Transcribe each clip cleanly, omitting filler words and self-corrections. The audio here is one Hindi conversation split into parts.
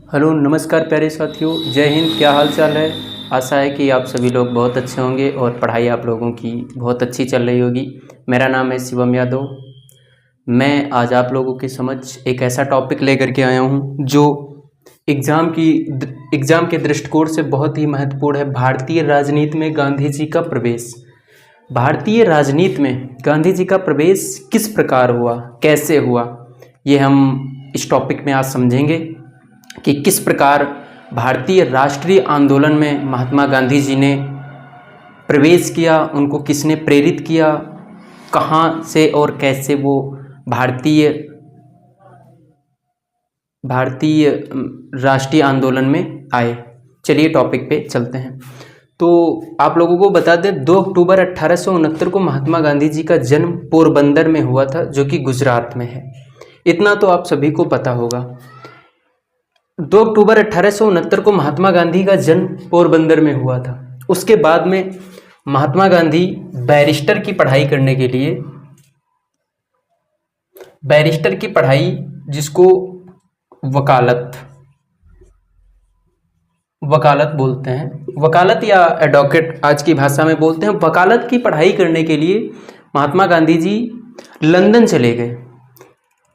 हेलो नमस्कार प्यारे साथियों, जय हिंद। क्या हाल चाल है। आशा है कि आप सभी लोग बहुत अच्छे होंगे और पढ़ाई आप लोगों की बहुत अच्छी चल रही होगी। मेरा नाम है शिवम यादव। मैं आज आप लोगों के समक्ष एक ऐसा टॉपिक लेकर के आया हूं जो एग्ज़ाम के दृष्टिकोण से बहुत ही महत्वपूर्ण है। भारतीय राजनीति में गांधी जी का प्रवेश। भारतीय राजनीति में गांधी जी का प्रवेश किस प्रकार हुआ, कैसे हुआ, ये हम इस टॉपिक में आज समझेंगे कि किस प्रकार भारतीय राष्ट्रीय आंदोलन में महात्मा गांधी जी ने प्रवेश किया, उनको किसने प्रेरित किया, कहाँ से और कैसे वो भारतीय राष्ट्रीय आंदोलन में आए। चलिए टॉपिक पे चलते हैं। तो आप लोगों को बता दें, 2 अक्टूबर 1869 को महात्मा गांधी जी का जन्म पोरबंदर में हुआ था, जो कि गुजरात में है। इतना तो आप सभी को पता होगा। 2 अक्टूबर 1869 को महात्मा गांधी का जन्म पोरबंदर में हुआ था। उसके बाद में महात्मा गांधी बैरिस्टर की पढ़ाई करने के लिए, बैरिस्टर की पढ़ाई जिसको वकालत बोलते हैं, वकालत या एडवोकेट आज की भाषा में बोलते हैं, वकालत की पढ़ाई करने के लिए महात्मा गांधी जी लंदन चले गए।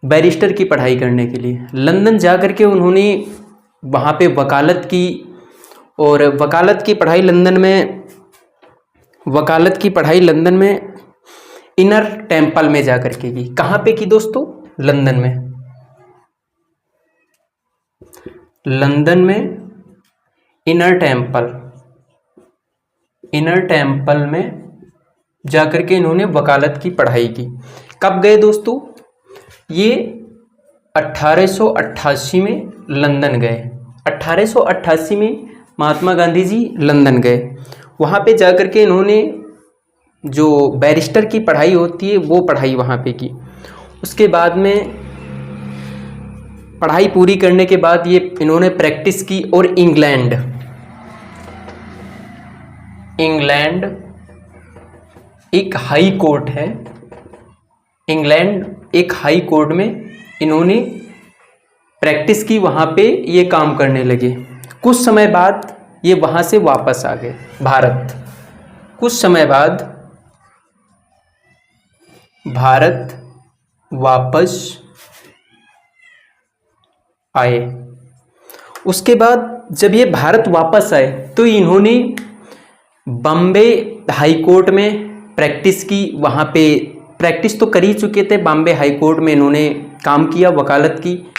बैरिस्टर की पढ़ाई करने के लिए लंदन जा कर के उन्होंने वहाँ पे वकालत की, और वकालत की पढ़ाई लंदन में इनर टेम्पल में जा कर के की। कहाँ पे की दोस्तों? लंदन में इनर टेम्पल में जा कर के इन्होंने वकालत की पढ़ाई की। कब गए दोस्तों? ये 1888 में लंदन गए। 1888 में महात्मा गांधी जी लंदन गए। वहाँ पे जाकर के इन्होंने जो बैरिस्टर की पढ़ाई होती है वो पढ़ाई वहाँ पे की। उसके बाद में पढ़ाई पूरी करने के बाद ये इन्होंने प्रैक्टिस की और इंग्लैंड एक हाई कोर्ट है, इंग्लैंड एक हाई कोर्ट में इन्होंने प्रैक्टिस की। वहाँ पे ये काम करने लगे। कुछ समय बाद ये वहाँ से वापस आ गए भारत। कुछ समय बाद भारत वापस आए। उसके बाद जब ये भारत वापस आए तो इन्होंने बॉम्बे हाई कोर्ट में प्रैक्टिस की। वहाँ पे प्रैक्टिस तो कर ही चुके थे। बॉम्बे हाई कोर्ट में इन्होंने काम किया, वकालत की,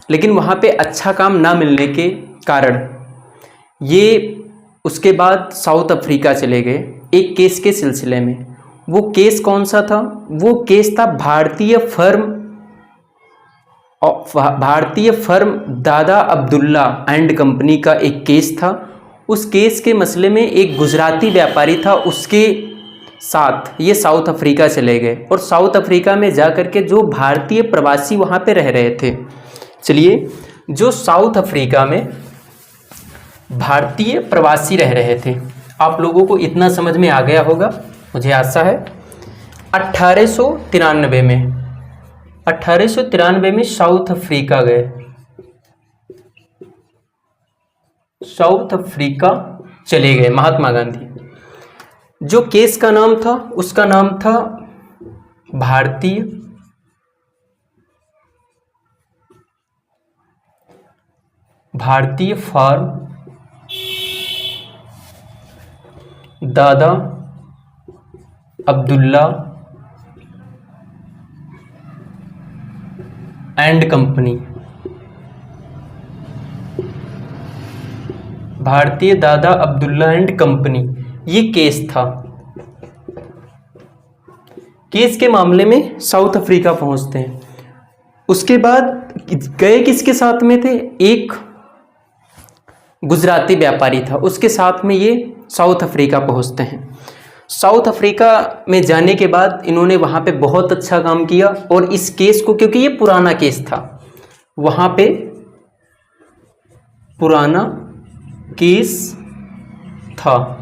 लेकिन वहाँ पे अच्छा काम ना मिलने के कारण ये उसके बाद साउथ अफ्रीका चले गए एक केस के सिलसिले में। वो केस कौन सा था? वो केस था भारतीय फर्म दादा अब्दुल्ला एंड कंपनी का एक केस था। उस केस के मसले में एक गुजराती व्यापारी था, उसके साथ ये साउथ अफ्रीका चले गए और साउथ अफ्रीका में जाकर के जो भारतीय प्रवासी वहाँ पे रह रहे थे। चलिए, जो साउथ अफ्रीका में भारतीय प्रवासी रह रहे थे, आप लोगों को इतना समझ में आ गया होगा, मुझे आशा है। 1893 में साउथ अफ्रीका गए। साउथ अफ्रीका चले गए महात्मा गांधी। जो केस का नाम था उसका नाम था भारतीय फार्म दादा अब्दुल्ला एंड कंपनी। भारतीय दादा अब्दुल्ला एंड कंपनी, ये केस था। केस के मामले में साउथ अफ्रीका पहुंचते हैं। उसके बाद गए किसके साथ में थे? एक गुजराती व्यापारी था, उसके साथ में ये साउथ अफ्रीका पहुंचते हैं। साउथ अफ्रीका में जाने के बाद इन्होंने वहाँ पे बहुत अच्छा काम किया और इस केस को, क्योंकि ये पुराना केस था, वहाँ पे पुराना केस था,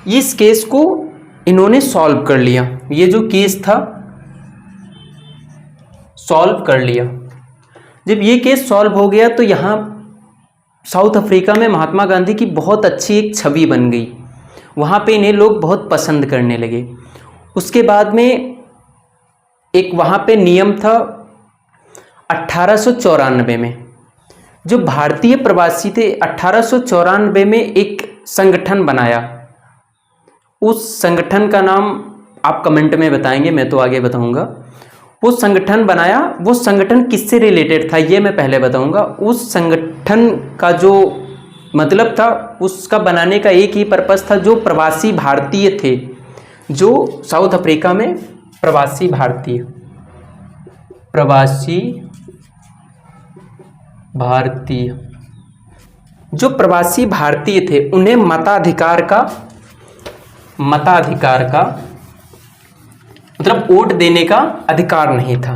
इस केस को इन्होंने सॉल्व कर लिया। ये जो केस था सॉल्व कर लिया। जब ये केस सॉल्व हो गया तो यहाँ साउथ अफ्रीका में महात्मा गांधी की बहुत अच्छी एक छवि बन गई, वहाँ पे इन्हें लोग बहुत पसंद करने लगे। उसके बाद में एक वहाँ पे नियम था 1894 में, जो भारतीय प्रवासी थे 1894 में एक संगठन बनाया। उस संगठन का नाम आप कमेंट में बताएंगे, मैं तो आगे बताऊंगा। वो संगठन बनाया, वो संगठन किससे रिलेटेड था ये मैं पहले बताऊंगा। उस संगठन का जो मतलब था, उसका बनाने का एक ही पर्पस था, जो प्रवासी भारतीय थे, जो साउथ अफ्रीका में प्रवासी भारतीय जो प्रवासी भारतीय थे उन्हें मताधिकार का मतलब वोट देने का अधिकार नहीं था।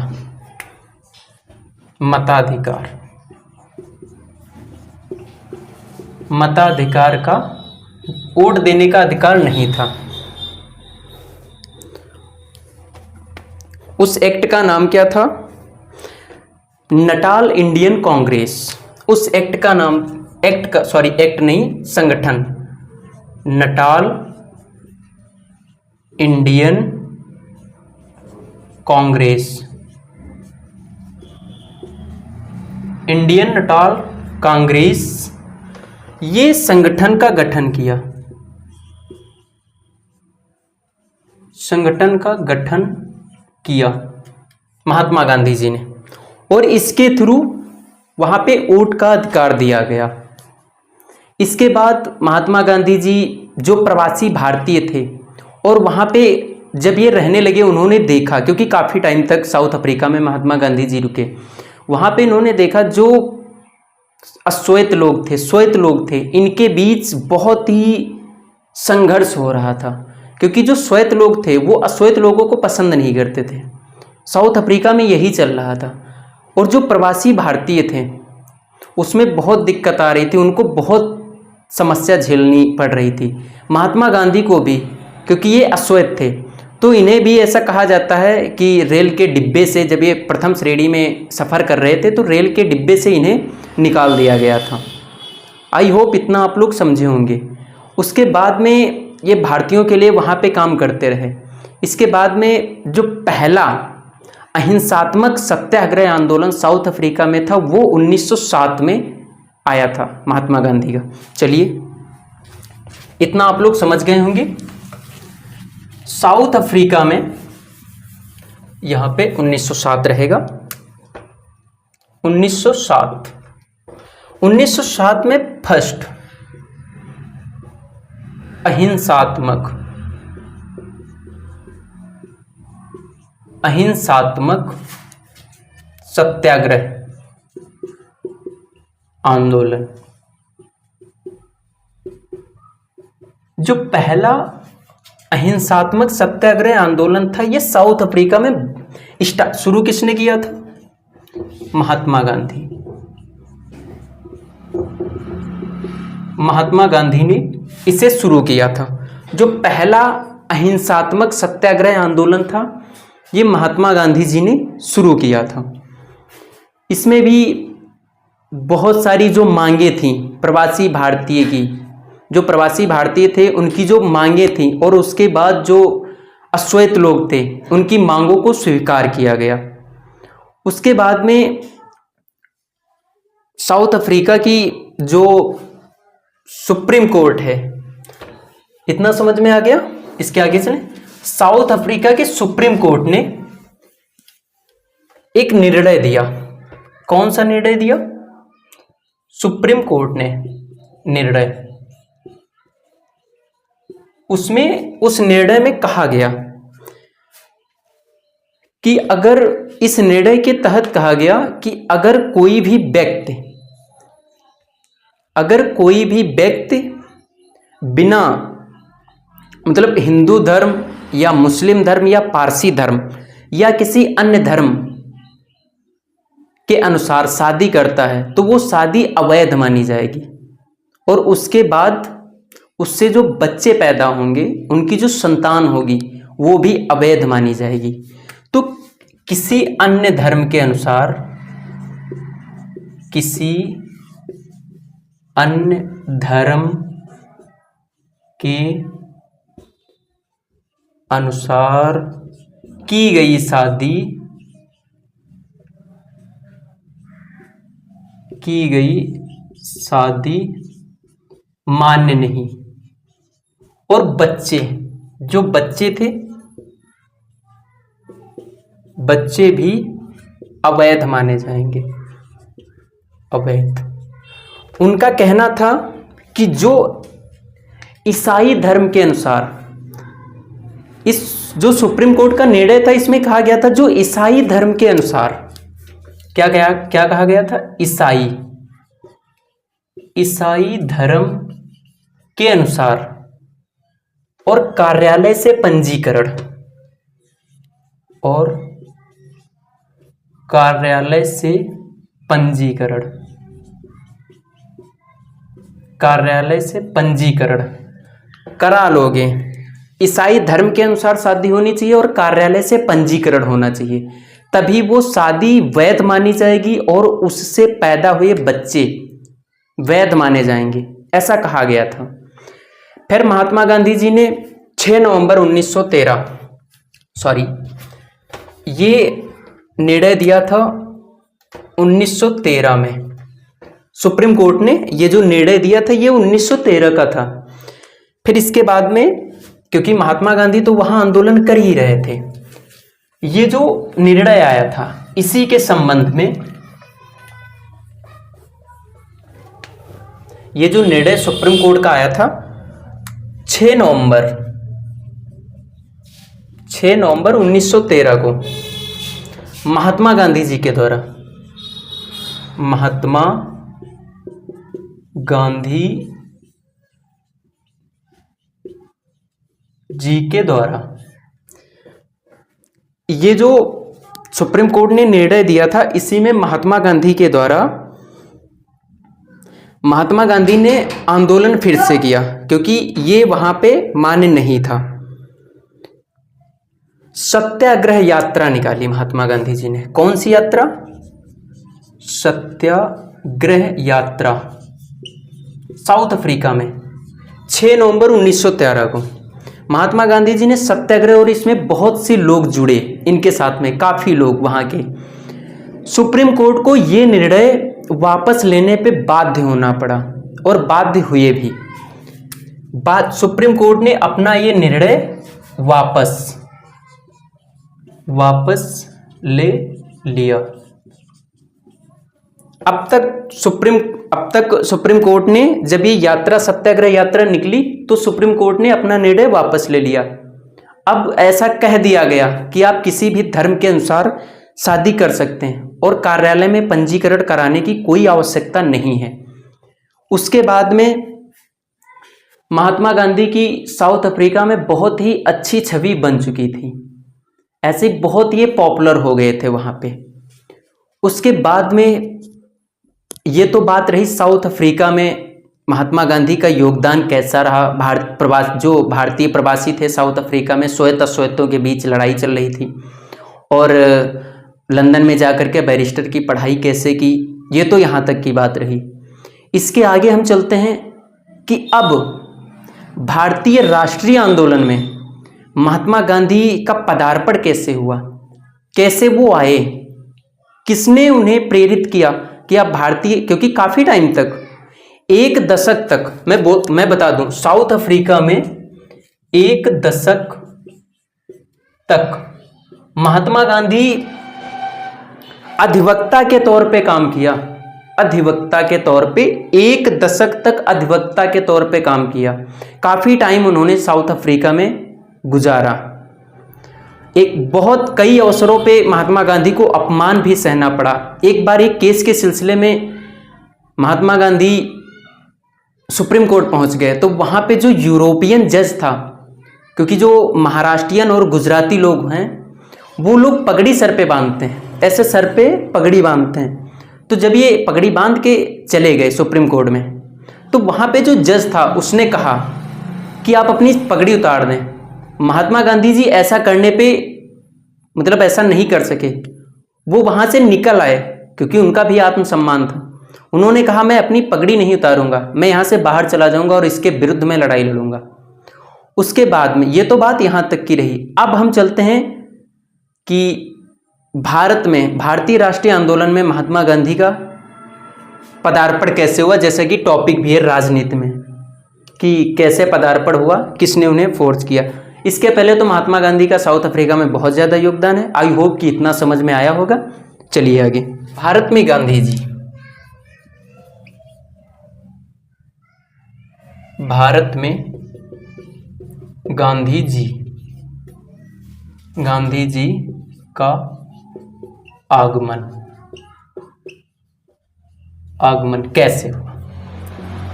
मताधिकार का वोट देने का अधिकार नहीं था। उस एक्ट का नाम क्या था? Natal Indian Congress. उस एक्ट का नाम संगठन Natal Indian Congress, Indian Natal Congress, ये संगठन का गठन किया महात्मा गांधी जी ने, और इसके थ्रू वहाँ पे वोट का अधिकार दिया गया। इसके बाद महात्मा गांधी जी जो प्रवासी भारतीय थे और वहाँ पे जब ये रहने लगे, उन्होंने देखा, क्योंकि काफ़ी टाइम तक साउथ अफ्रीका में महात्मा गांधी जी रुके, वहाँ पे इन्होंने देखा जो श्वेत लोग थे, इनके बीच बहुत ही संघर्ष हो रहा था, क्योंकि जो श्वेत लोग थे वो अश्वेत लोगों को पसंद नहीं करते थे। साउथ अफ्रीका में यही चल रहा था, और जो प्रवासी भारतीय थे उसमें बहुत दिक्कत आ रही थी, उनको बहुत समस्या झेलनी पड़ रही थी। महात्मा गांधी को भी, क्योंकि ये अश्वेत थे, तो इन्हें भी ऐसा कहा जाता है कि रेल के डिब्बे से, जब ये प्रथम श्रेणी में सफ़र कर रहे थे तो रेल के डिब्बे से इन्हें निकाल दिया गया था। आई होप इतना आप लोग समझे होंगे। उसके बाद में ये भारतीयों के लिए वहाँ पे काम करते रहे। इसके बाद में जो पहला अहिंसात्मक सत्याग्रह आंदोलन साउथ अफ्रीका में था वो 1907 में आया था महात्मा गांधी का। चलिए, इतना आप लोग समझ गए होंगे। साउथ अफ्रीका में यहाँ पे 1907 रहेगा। 1907 में फर्स्ट अहिंसात्मक सत्याग्रह आंदोलन, जो पहला अहिंसात्मक सत्याग्रह आंदोलन था, ये साउथ अफ्रीका में शुरू किसने किया था? महात्मा गांधी ने इसे शुरू किया था। जो पहला अहिंसात्मक सत्याग्रह आंदोलन था ये महात्मा गांधी जी ने शुरू किया था। इसमें भी बहुत सारी जो मांगे थी प्रवासी भारतीय की, जो प्रवासी भारतीय थे उनकी जो मांगे थी, और उसके बाद जो अश्वेत लोग थे उनकी मांगों को स्वीकार किया गया। उसके बाद में साउथ अफ्रीका की जो सुप्रीम कोर्ट है, इतना समझ में आ गया? इसके आगे चलें। साउथ अफ्रीका के सुप्रीम कोर्ट ने एक निर्णय दिया। कौन सा निर्णय दिया? सुप्रीम कोर्ट ने निर्णय, उसमें उस निर्णय में कहा गया कि अगर इस निर्णय के तहत कहा गया कि अगर कोई भी व्यक्ति बिना मतलब हिंदू धर्म या मुस्लिम धर्म या पारसी धर्म या किसी अन्य धर्म के अनुसार शादी करता है तो वो शादी अवैध मानी जाएगी, और उसके बाद उससे जो बच्चे पैदा होंगे, उनकी जो संतान होगी, वो भी अवैध मानी जाएगी। तो किसी अन्य धर्म के अनुसार, किसी अन्य धर्म के अनुसार की गई शादी मान्य नहीं। और बच्चे, जो बच्चे थे, बच्चे भी अवैध माने जाएंगे, अवैध। उनका कहना था कि जो ईसाई धर्म के अनुसार, इस जो सुप्रीम कोर्ट का निर्णय था इसमें कहा गया था जो ईसाई धर्म के अनुसार, क्या कहा गया था? ईसाई धर्म के अनुसार और कार्यालय से पंजीकरण, करा लोगे। ईसाई धर्म के अनुसार शादी होनी चाहिए और कार्यालय से पंजीकरण होना चाहिए, तभी वो शादी वैध मानी जाएगी और उससे पैदा हुए बच्चे वैध माने जाएंगे, ऐसा कहा गया था। फिर महात्मा गांधी जी ने 6 नवंबर 1913 ये निर्णय दिया था 1913 में। सुप्रीम कोर्ट ने ये जो निर्णय दिया था ये 1913 का था। फिर इसके बाद में, क्योंकि महात्मा गांधी तो वहां आंदोलन कर ही रहे थे, ये जो निर्णय आया था इसी के संबंध में, ये जो निर्णय सुप्रीम कोर्ट का आया था 6 नवंबर 1913 को महात्मा गांधी जी के द्वारा, महात्मा गांधी जी के द्वारा ये जो सुप्रीम कोर्ट ने निर्णय दिया था, इसी में महात्मा गांधी के द्वारा महात्मा गांधी ने आंदोलन फिर से किया, क्योंकि ये वहां पे मान्य नहीं था। सत्याग्रह यात्रा निकाली महात्मा गांधी जी ने। कौन सी यात्रा? सत्याग्रह यात्रा, साउथ अफ्रीका में 6 नवंबर 1913 को महात्मा गांधी जी ने सत्याग्रह, और इसमें बहुत से लोग जुड़े इनके साथ में, काफी लोग वहां के। सुप्रीम कोर्ट को ये निर्णय वापस लेने पे बाध्य होना पड़ा और बाध्य हुए भी। सुप्रीम कोर्ट ने अपना ये निर्णय वापस ले लिया। अब तक सुप्रीम कोर्ट ने, जब ये यात्रा सत्याग्रह यात्रा निकली तो सुप्रीम कोर्ट ने अपना निर्णय वापस ले लिया। अब ऐसा कह दिया गया कि आप किसी भी धर्म के अनुसार शादी कर सकते हैं और कार्यालय में पंजीकरण कराने की कोई आवश्यकता नहीं है। उसके बाद में महात्मा गांधी की साउथ अफ्रीका में बहुत ही अच्छी छवि बन चुकी थी, ऐसे बहुत ही पॉपुलर हो गए थे वहां पे। उसके बाद में ये तो बात रही साउथ अफ्रीका में महात्मा गांधी का योगदान कैसा रहा। जो भारतीय प्रवासी थे साउथ अफ्रीका में, श्वेत अश्वेतों के बीच लड़ाई चल रही थी, और लंदन में जाकर के बैरिस्टर की पढ़ाई कैसे की, ये तो यहाँ तक की बात रही। इसके आगे हम चलते हैं कि अब भारतीय राष्ट्रीय आंदोलन में महात्मा गांधी का पदार्पण कैसे हुआ, कैसे वो आए, किसने उन्हें प्रेरित किया कि आप भारतीय, क्योंकि काफ़ी टाइम तक, 1 दशक तक, मैं बता दूं, साउथ अफ्रीका में 1 दशक तक महात्मा गांधी अधिवक्ता के तौर पे काम किया। अधिवक्ता के तौर पे 1 दशक तक अधिवक्ता के तौर पे काम किया। काफ़ी टाइम उन्होंने साउथ अफ्रीका में गुजारा। कई अवसरों पे महात्मा गांधी को अपमान भी सहना पड़ा। एक बार एक केस के सिलसिले में महात्मा गांधी सुप्रीम कोर्ट पहुंच गए, तो वहां पे जो यूरोपियन जज था, क्योंकि जो महाराष्ट्रियन और गुजराती लोग हैं वो लोग पगड़ी सर पे बांधते हैं, ऐसे सर पे पगड़ी बांधते हैं। तो जब ये पगड़ी बांध के चले गए सुप्रीम कोर्ट में, तो वहाँ पे जो जज था उसने कहा कि आप अपनी पगड़ी उतार दें। महात्मा गांधी जी ऐसा करने पे, मतलब ऐसा नहीं कर सके, वो वहाँ से निकल आए, क्योंकि उनका भी आत्मसम्मान था। उन्होंने कहा मैं अपनी पगड़ी नहीं उतारूंगा, मैं यहाँ से बाहर चला जाऊंगा और इसके विरुद्ध में लड़ाई लड़ूंगा। उसके बाद में ये तो बात यहाँ तक की रही। अब हम चलते हैं कि भारत में भारतीय राष्ट्रीय आंदोलन में महात्मा गांधी का पदार्पण कैसे हुआ, जैसे कि टॉपिक भी है राजनीति में कि कैसे पदार्पण हुआ, किसने उन्हें फोर्स किया। इसके पहले तो महात्मा गांधी का साउथ अफ्रीका में बहुत ज़्यादा योगदान है। आई होप कि इतना समझ में आया होगा। चलिए आगे। भारत में गांधी जी, भारत में गांधी जी का आगमन कैसे हुआ।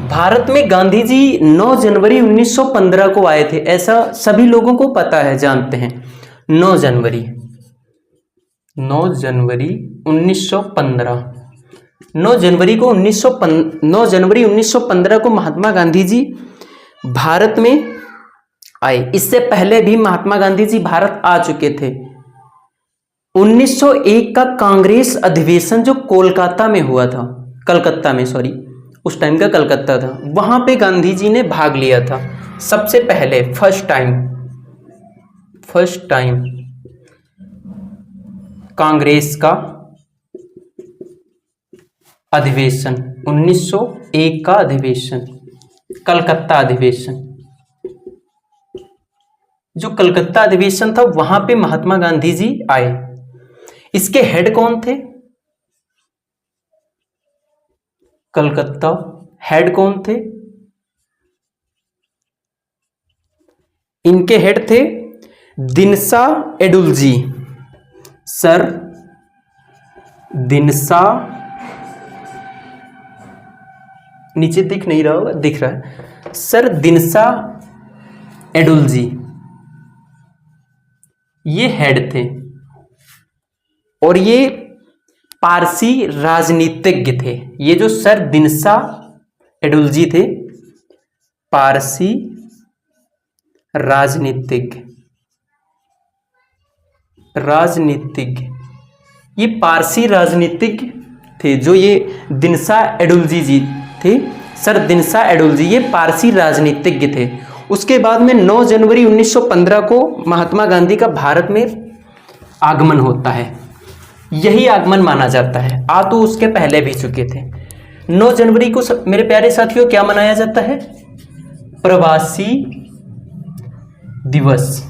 भारत में गांधी जी 9 जनवरी 1915 को आए थे, ऐसा सभी लोगों को पता है, जानते हैं। 9 जनवरी 1915 9 जनवरी 1915 को महात्मा गांधी जी भारत में आए। इससे पहले भी महात्मा गांधी जी भारत आ चुके थे। 1901 का कांग्रेस अधिवेशन जो कलकत्ता में हुआ था, उस टाइम का कलकत्ता था, वहां पे गांधी जी ने भाग लिया था सबसे पहले, फर्स्ट टाइम कांग्रेस का अधिवेशन, 1901 का अधिवेशन, कलकत्ता अधिवेशन। जो कलकत्ता अधिवेशन था वहां पे महात्मा गांधी जी आए। इसके हेड कौन थे? कलकत्ता हेड कौन थे? इनके हेड थे दिनसा एडुल्जी, सर दिनसा, नीचे दिख नहीं रहा होगा, दिख रहा है, सर दिनसा एडुल्जी, ये हेड थे। और ये पारसी राजनीतिज्ञ थे। ये जो सर दिनसा एडुल्जी थे, पारसी राजनीतिज्ञ, ये पारसी राजनीतिज्ञ थे। जो ये दिनसा एडुल्जी जी थे, सर दिनसा एडुल्जी, ये पारसी राजनीतिज्ञ थे। उसके बाद में 9 जनवरी 1915 को महात्मा गांधी का भारत में आगमन होता है। यही आगमन माना जाता है। आ तो उसके पहले भी चुके थे। 9 जनवरी को मेरे प्यारे साथियों क्या मनाया जाता है? प्रवासी दिवस।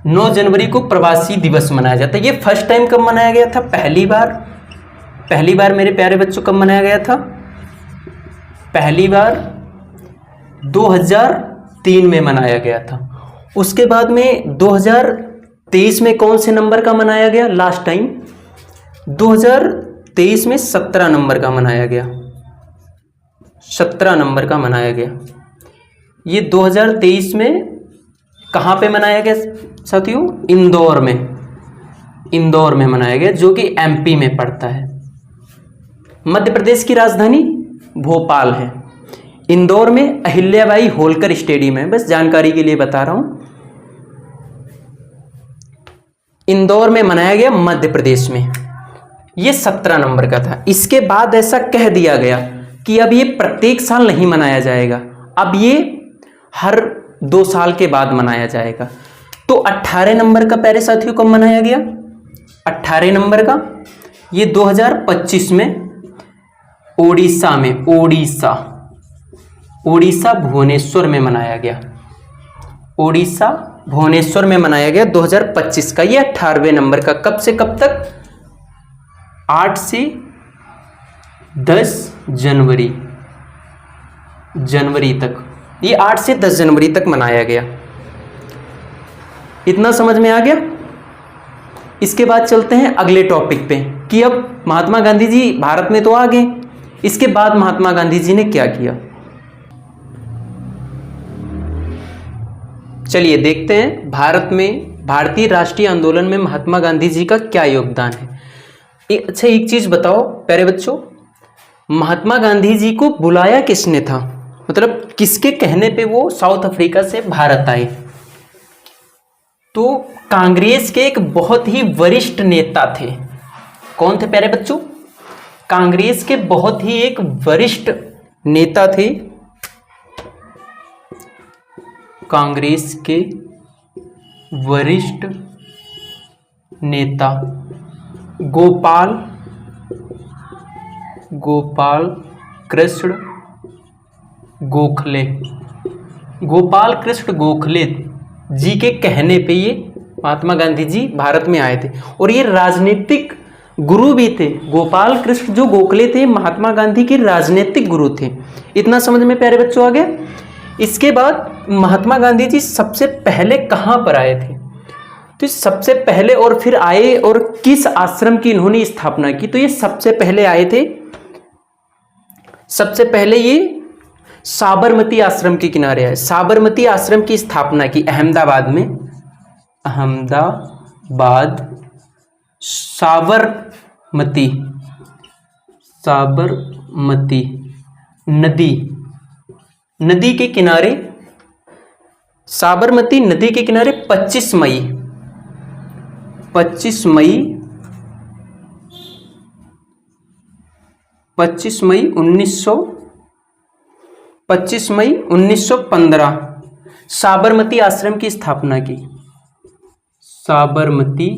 9 जनवरी को प्रवासी दिवस मनाया जाता है। ये फर्स्ट टाइम कब मनाया गया था? पहली बार मेरे प्यारे बच्चों कब मनाया गया था? पहली बार 2003 में मनाया गया था। उसके बाद में 2023 में कौन से नंबर का मनाया गया? लास्ट टाइम 2023 में 17 नंबर का मनाया गया। 17 नंबर का मनाया गया। ये 2023 में कहाँ पे मनाया गया साथियों? इंदौर में मनाया गया, जो कि एमपी में पड़ता है। मध्य प्रदेश की राजधानी भोपाल है। इंदौर में अहिल्याबाई होलकर स्टेडियम है, बस जानकारी के लिए बता रहा हूं। इंदौर में मनाया गया, मध्य प्रदेश में। ये 17 नंबर का था। इसके बाद ऐसा कह दिया गया कि अब ये प्रत्येक साल नहीं मनाया जाएगा, अब ये हर 2 साल के बाद मनाया जाएगा। तो 18 नंबर का प्यारे साथियों कब मनाया गया? 18 नंबर का ये 2025 में ओडिशा में, ओडिशा भुवनेश्वर में मनाया गया। ओडिशा भुवनेश्वर में मनाया गया 2025 का। ये 18वें नंबर का। कब से कब तक? 8 से 10 जनवरी तक। ये 8 से 10 जनवरी तक मनाया गया। इतना समझ में आ गया? इसके बाद चलते हैं अगले टॉपिक पे कि अब महात्मा गांधी जी भारत में तो आ गए, इसके बाद महात्मा गांधी जी ने क्या किया। चलिए देखते हैं भारत में भारतीय राष्ट्रीय आंदोलन में महात्मा गांधी जी का क्या योगदान है। अच्छा एक चीज बताओ प्यारे बच्चों, महात्मा गांधी जी को बुलाया किसने था? मतलब किसके कहने पे वो साउथ अफ्रीका से भारत आए? तो कांग्रेस के एक बहुत ही वरिष्ठ नेता थे। कौन थे प्यारे बच्चों? कांग्रेस के बहुत ही एक वरिष्ठ नेता थे, कांग्रेस के वरिष्ठ नेता गोपाल कृष्ण गोखले। गोपाल कृष्ण गोखले जी के कहने पे ये महात्मा गांधी जी भारत में आए थे और ये राजनीतिक गुरु भी थे। गोपाल कृष्ण जो गोखले थे महात्मा गांधी के राजनीतिक गुरु थे। इतना समझ में प्यारे बच्चों आ गया। इसके बाद महात्मा गांधी जी सबसे पहले कहाँ पर आए थे, तो सबसे पहले और फिर आए और किस आश्रम की इन्होंने स्थापना की, तो ये सबसे पहले आए थे, सबसे पहले ये साबरमती आश्रम के किनारे आए। साबरमती आश्रम की स्थापना की अहमदाबाद में, अहमदाबाद साबरमती नदी के किनारे, साबरमती नदी के किनारे 25 मई 1915 साबरमती आश्रम की स्थापना की। साबरमती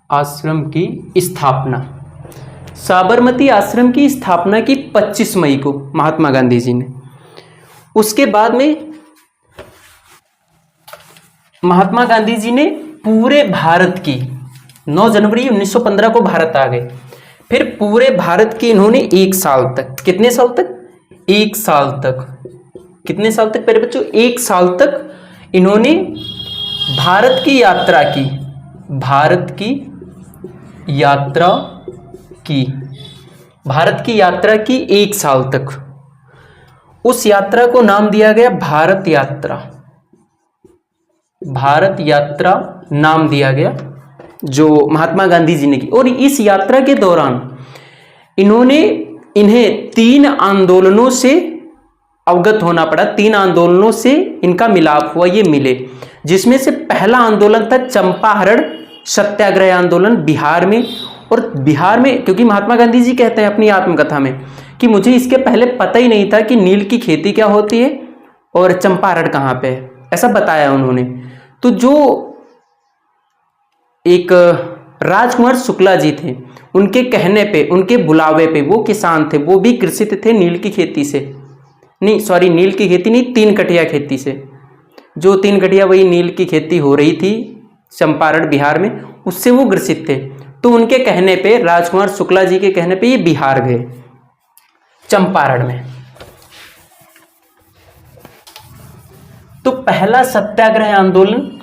आश्रम की स्थापना, साबरमती आश्रम की स्थापना की 25 मई को महात्मा गांधी जी ने। उसके बाद में महात्मा गांधी जी ने पूरे भारत की 9 जनवरी 1915 को भारत आ गए। फिर पूरे भारत की इन्होंने 1 साल तक, कितने साल तक, 1 साल तक, कितने साल तक मेरे बच्चों, 1 साल तक इन्होंने भारत की यात्रा की, भारत की यात्रा की 1 साल तक। उस यात्रा को नाम दिया गया भारत यात्रा नाम दिया गया जो महात्मा गांधी जी ने की। और इस यात्रा के दौरान इन्हें 3 आंदोलनों से अवगत होना पड़ा, 3 आंदोलनों से इनका मिलाप हुआ, ये मिले। जिसमें से पहला आंदोलन था चंपारण सत्याग्रह आंदोलन बिहार में। और बिहार में, क्योंकि महात्मा गांधी जी कहते हैं अपनी आत्मकथा में कि मुझे इसके पहले पता ही नहीं था कि नील की खेती क्या होती है और चंपारण कहाँ पे है, ऐसा बताया उन्होंने। तो जो एक राजकुमार शुक्ला जी थे, उनके कहने पे, उनके बुलावे पे, वो किसान थे, वो भी ग्रसित थे नील की खेती से, नहीं सॉरी नील की खेती नहीं, 3 कटिया खेती से। जो 3 कटिया वही नील की खेती हो रही थी चंपारण बिहार में, उससे वो ग्रसित थे। तो उनके कहने पे, राजकुमार शुक्ला जी के कहने पे ये बिहार गए, चंपारण में। तो पहला सत्याग्रह आंदोलन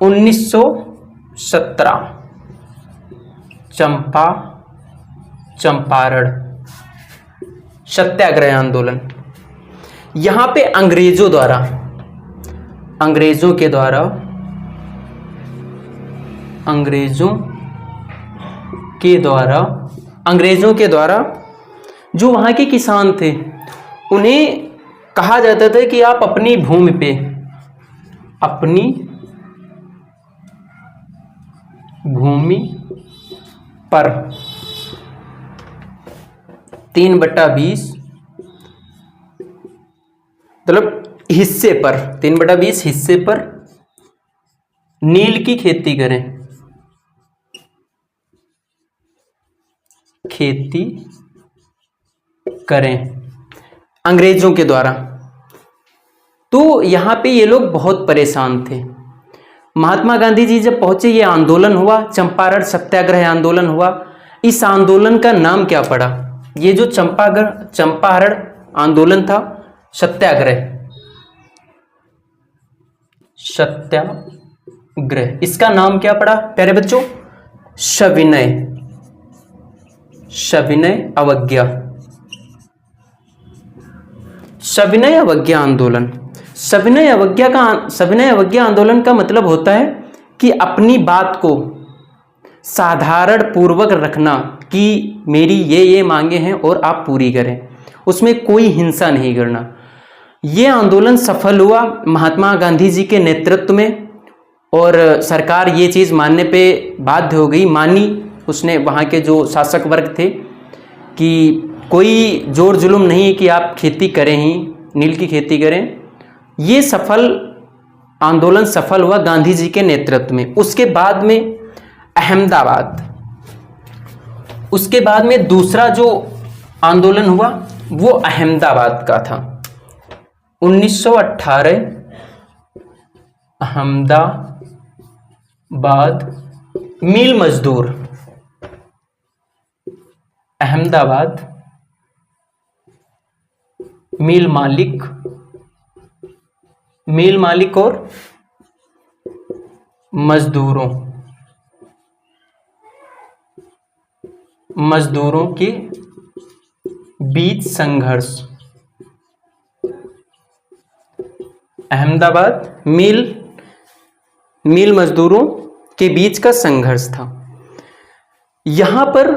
1917 चंपारण सत्याग्रह आंदोलन। यहां पे अंग्रेजों के द्वारा जो वहां के किसान थे, उन्हें कहा जाता था कि आप अपनी भूमि पे, अपनी भूमि पर 3/20 मतलब हिस्से पर, 3/20 हिस्से पर नील की खेती करें अंग्रेजों के द्वारा। तो यहां पे ये लोग बहुत परेशान थे। महात्मा गांधी जी जब पहुंचे, ये आंदोलन हुआ, चंपारण सत्याग्रह आंदोलन हुआ। इस आंदोलन का नाम क्या पड़ा, ये जो चंपारण आंदोलन था, सत्याग्रह, इसका नाम क्या पड़ा प्यारे बच्चों, सविनय अवज्ञा आंदोलन। सविनय अवज्ञा आंदोलन का मतलब होता है कि अपनी बात को साधारण पूर्वक रखना कि मेरी ये मांगे हैं और आप पूरी करें, उसमें कोई हिंसा नहीं करना। ये आंदोलन सफल हुआ महात्मा गांधी जी के नेतृत्व में और सरकार ये चीज़ मानने पे बाध्य हो गई, मानी उसने, वहाँ के जो शासक वर्ग थे, कि कोई जोर जुलूम नहीं है कि आप खेती करें ही, नील की खेती करें। ये सफल आंदोलन सफल हुआ गांधी जी के नेतृत्व में। उसके बाद में अहमदाबाद, उसके बाद में दूसरा जो आंदोलन हुआ वो अहमदाबाद का था। 1918 अहमदाबाद मिल मजदूर, अहमदाबाद मिल मालिक और मजदूरों के बीच संघर्ष। अहमदाबाद मिल मजदूरों के बीच का संघर्ष था। यहां पर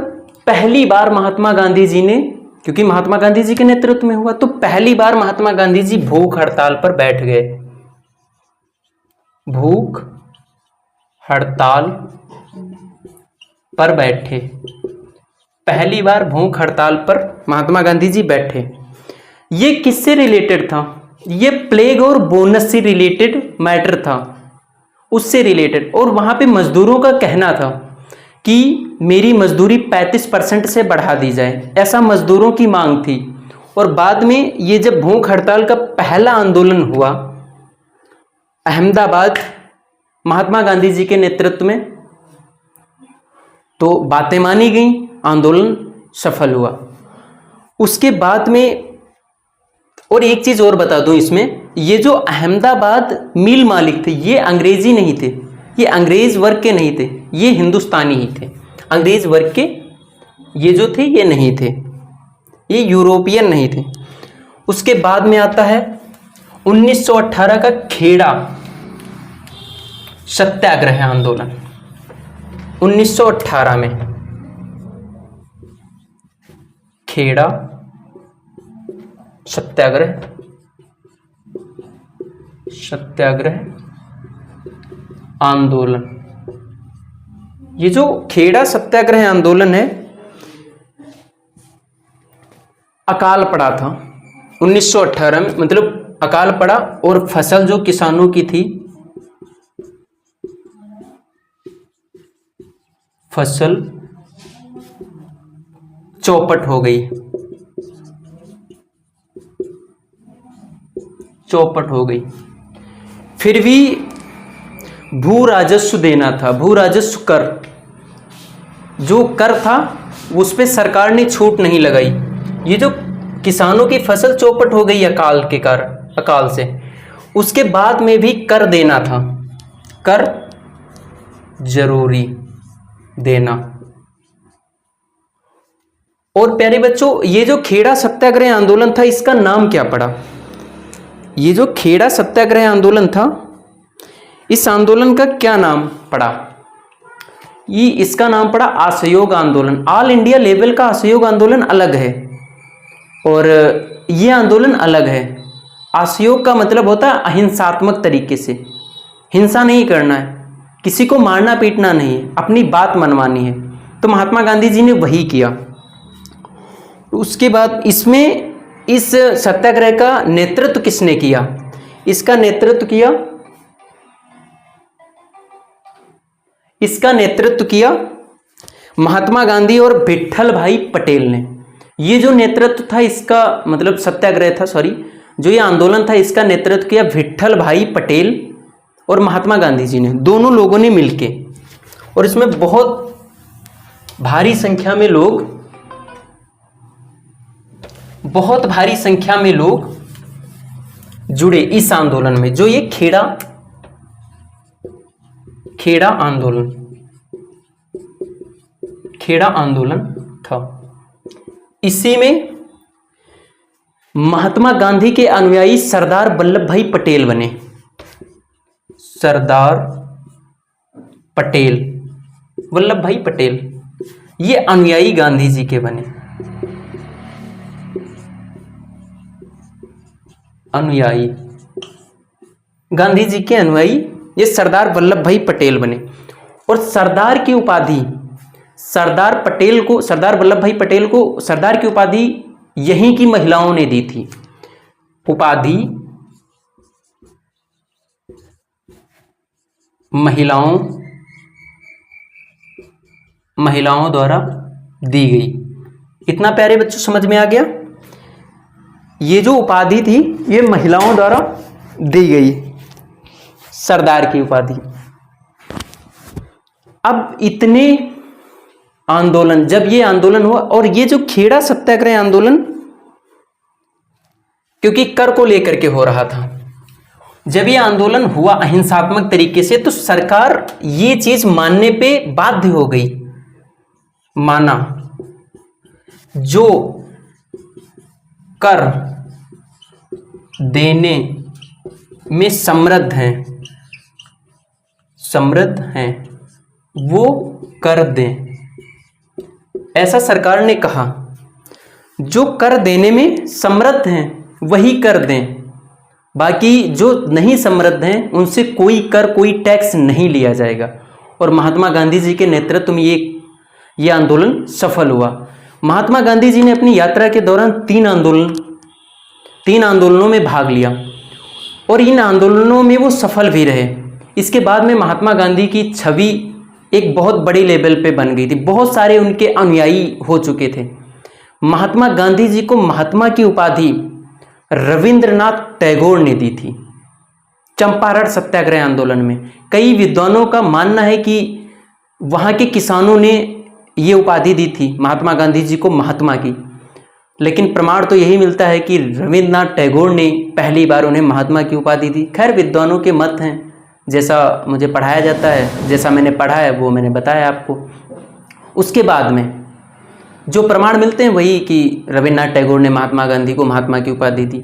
पहली बार महात्मा गांधी जी ने, क्योंकि महात्मा गांधी जी के नेतृत्व में हुआ, तो पहली बार महात्मा गांधी जी भूख हड़ताल पर बैठ गए। भूख हड़ताल पर बैठे, पहली बार भूख हड़ताल पर महात्मा गांधी जी बैठे। ये किससे रिलेटेड था? ये प्लेग और बोनस से रिलेटेड मैटर था, उससे रिलेटेड। और वहां पे मजदूरों का कहना था कि मेरी मजदूरी 35% से बढ़ा दी जाए, ऐसा मजदूरों की मांग थी। और बाद में ये जब भूख हड़ताल का पहला आंदोलन हुआ अहमदाबाद महात्मा गांधी जी के नेतृत्व में, तो बातें मानी गई, आंदोलन सफल हुआ। उसके बाद में और एक चीज और बता दूं इसमें, ये जो अहमदाबाद मिल मालिक थे ये अंग्रेजी नहीं थे, ये अंग्रेज वर्ग के नहीं थे, ये हिंदुस्तानी ही थे। अंग्रेज वर्ग के ये जो थे ये नहीं थे, ये यूरोपियन नहीं थे। उसके बाद में आता है 1918 का खेड़ा सत्याग्रह आंदोलन। 1918 में खेड़ा सत्याग्रह आंदोलन। ये जो खेड़ा सत्याग्रह आंदोलन है, अकाल पड़ा था 1918 में, मतलब अकाल पड़ा और फसल जो किसानों की थी, फसल चौपट हो गई, फिर भी भू राजस्व देना था, भू राजस्व कर जो कर था उस पे सरकार ने छूट नहीं लगाई। ये जो किसानों की फसल चौपट हो गई अकाल से, उसके बाद में भी कर देना था, कर जरूरी देना। और प्यारे बच्चों, ये जो खेड़ा सत्याग्रह आंदोलन था इसका नाम क्या पड़ा? ये जो खेड़ा सत्याग्रह आंदोलन था, इस आंदोलन का क्या नाम पड़ा? ये इसका नाम पड़ा असहयोग आंदोलन। ऑल इंडिया लेवल का असहयोग आंदोलन अलग है और ये आंदोलन अलग है। असहयोग का मतलब होता है अहिंसात्मक तरीके से, हिंसा नहीं करना है, किसी को मारना पीटना नहीं है, अपनी बात मनवानी है। तो महात्मा गांधी जी ने वही किया। उसके बाद इसमें इस सत्याग्रह का नेतृत्व किसने किया? इसका नेतृत्व किया महात्मा गांधी और विट्ठल भाई पटेल ने। ये जो नेतृत्व था इसका, मतलब सत्याग्रह था, जो ये आंदोलन था इसका नेतृत्व किया विट्ठल भाई पटेल और महात्मा गांधी जी ने, दोनों लोगों ने मिलके। और इसमें बहुत भारी संख्या में लोग जुड़े इस आंदोलन में, जो ये खेड़ा आंदोलन था। इसी में महात्मा गांधी के अनुयायी सरदार वल्लभ भाई पटेल बने। वल्लभ भाई पटेल ये अनुयायी गांधी जी के बने। अनुयायी गांधी जी के अनुयायी ये सरदार वल्लभ भाई पटेल बने। और सरदार की उपाधि, सरदार वल्लभ भाई पटेल को सरदार की उपाधि यहीं की महिलाओं ने दी थी। उपाधि महिलाओं द्वारा दी गई। इतना प्यारे बच्चों समझ में आ गया? ये जो उपाधि थी ये महिलाओं द्वारा दी गई, सरदार की उपाधि। अब इतने आंदोलन, जब ये आंदोलन हुआ, और ये जो खेड़ा सत्याग्रह आंदोलन क्योंकि कर को लेकर के हो रहा था, जब ये आंदोलन हुआ अहिंसात्मक तरीके से, तो सरकार ये चीज मानने पे बाध्य हो गई। माना जो कर देने में समृद्ध हैं वो कर दें, ऐसा सरकार ने कहा। जो कर देने में समृद्ध हैं वही कर दें, बाकी जो नहीं समृद्ध हैं उनसे कोई कर, कोई टैक्स नहीं लिया जाएगा। और महात्मा गांधी जी के नेतृत्व में ये आंदोलन सफल हुआ। महात्मा गांधी जी ने अपनी यात्रा के दौरान तीन आंदोलनों में भाग लिया और इन आंदोलनों में वो सफल भी रहे। इसके बाद में महात्मा गांधी की छवि एक बहुत बड़ी लेवल पे बन गई थी, बहुत सारे उनके अनुयायी हो चुके थे। महात्मा गांधी जी को महात्मा की उपाधि रविंद्रनाथ टैगोर ने दी थी चंपारण सत्याग्रह आंदोलन में। कई विद्वानों का मानना है कि वहाँ के किसानों ने ये उपाधि दी थी महात्मा गांधी जी को महात्मा की, लेकिन प्रमाण तो यही मिलता है कि रविंद्रनाथ टैगोर ने पहली बार उन्हें महात्मा की उपाधि दी। खैर विद्वानों के मत हैं, जैसा मुझे पढ़ाया जाता है, जैसा मैंने पढ़ा है वो मैंने बताया आपको। उसके बाद में जो प्रमाण मिलते हैं वही कि रविंद्रनाथ टैगोर ने महात्मा गांधी को महात्मा की उपाधि दी।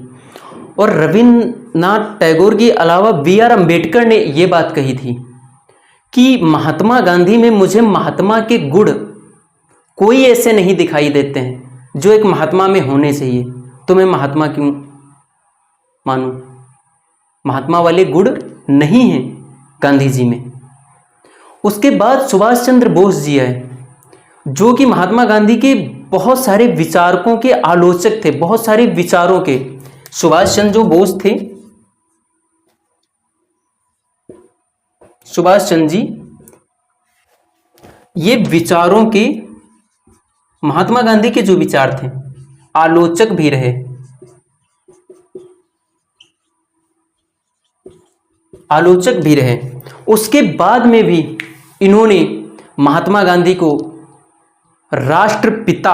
और रविंद्रनाथ टैगोर के अलावा B.R. अम्बेडकर ने ये बात कही थी कि महात्मा गांधी में मुझे महात्मा के गुण कोई ऐसे नहीं दिखाई देते हैं जो एक महात्मा में होने चाहिए, तो मैं महात्मा क्यों मानूं? महात्मा वाले गुण नहीं हैं गांधी जी में। उसके बाद सुभाष चंद्र बोस जी आए, जो कि महात्मा गांधी के बहुत सारे विचारकों के आलोचक थे, बहुत सारे विचारों के। सुभाष चंद्र बोस थे, सुभाष चंद्र जी ये विचारों के, महात्मा गांधी के जो विचार थे, आलोचक भी रहे, उसके बाद में भी इन्होंने महात्मा गांधी को राष्ट्रपिता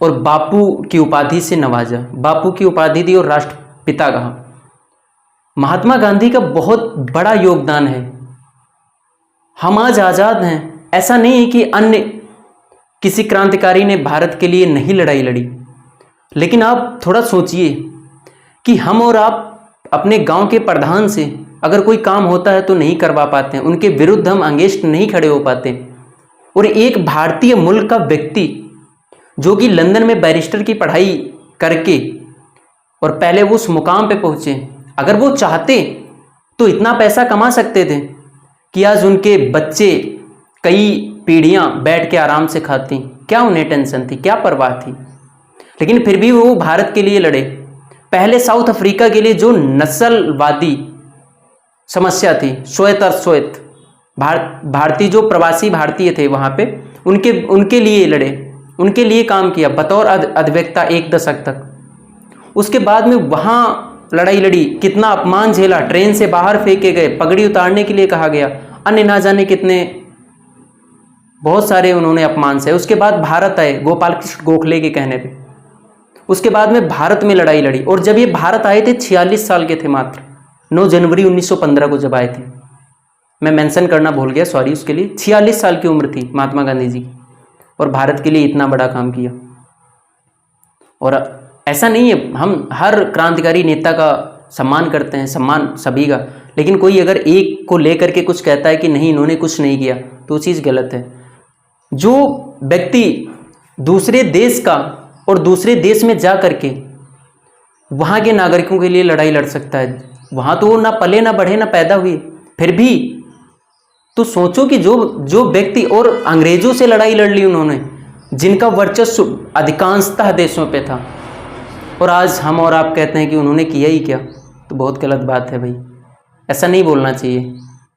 और बापू की उपाधि से नवाजा। बापू की उपाधि दी और राष्ट्रपिता कहा। महात्मा गांधी का बहुत बड़ा योगदान है। हम आज आज़ाद हैं, ऐसा नहीं है कि अन्य किसी क्रांतिकारी ने भारत के लिए नहीं लड़ाई लड़ी, लेकिन आप थोड़ा सोचिए कि हम और आप अपने गांव के प्रधान से अगर कोई काम होता है तो नहीं करवा पाते हैं, उनके विरुद्ध हम अंगेष्ट नहीं खड़े हो पाते। और एक भारतीय मूल का व्यक्ति जो कि लंदन में बैरिस्टर की पढ़ाई करके और पहले वो उस मुकाम पे पहुँचे, अगर वो चाहते तो इतना पैसा कमा सकते थे कि आज उनके बच्चे कई पीढ़ियां बैठ के आराम से खाती। क्या उन्हें टेंशन थी, क्या परवाह थी? लेकिन फिर भी वो भारत के लिए लड़े। पहले साउथ अफ्रीका के लिए जो नस्लवादी समस्या थी, श्वेत और श्वेत भारतीय जो प्रवासी भारतीय थे वहाँ पे, उनके लिए लड़े, उनके लिए काम किया बतौर अधिवक्ता 1 दशक तक। उसके बाद में वहाँ लड़ाई लड़ी, कितना अपमान झेला, ट्रेन से बाहर फेंके गए, पगड़ी उतारने के लिए कहा गया, अन्य ना जाने कितने बहुत सारे उन्होंने अपमान सहे। उसके बाद भारत आए गोपाल कृष्ण गोखले के कहने पे। उसके बाद में भारत में लड़ाई लड़ी, और जब ये भारत आए थे 46 साल के थे मात्र, 9 जनवरी 1915 को जब आए थे। मैं मेंशन करना भूल गया, सॉरी उसके लिए। 46 साल की उम्र थी महात्मा गांधी जी, और भारत के लिए इतना बड़ा काम किया। और ऐसा नहीं है, हम हर क्रांतिकारी नेता का सम्मान करते हैं, सम्मान सभी का, लेकिन कोई अगर एक को लेकर के कुछ कहता है कि नहीं इन्होंने कुछ नहीं किया, तो वो चीज़ गलत है। जो व्यक्ति दूसरे देश का और दूसरे देश में जा करके वहाँ के नागरिकों के लिए लड़ाई लड़ सकता है, वहाँ तो वो ना पले ना बढ़े ना पैदा हुए, फिर भी तो सोचो कि जो व्यक्ति, और अंग्रेजों से लड़ाई लड़ ली उन्होंने, जिनका वर्चस्व अधिकांशतः देशों पे था, और आज हम और आप कहते हैं कि उन्होंने किया ही क्या। तो बहुत गलत बात है भाई, ऐसा नहीं बोलना चाहिए।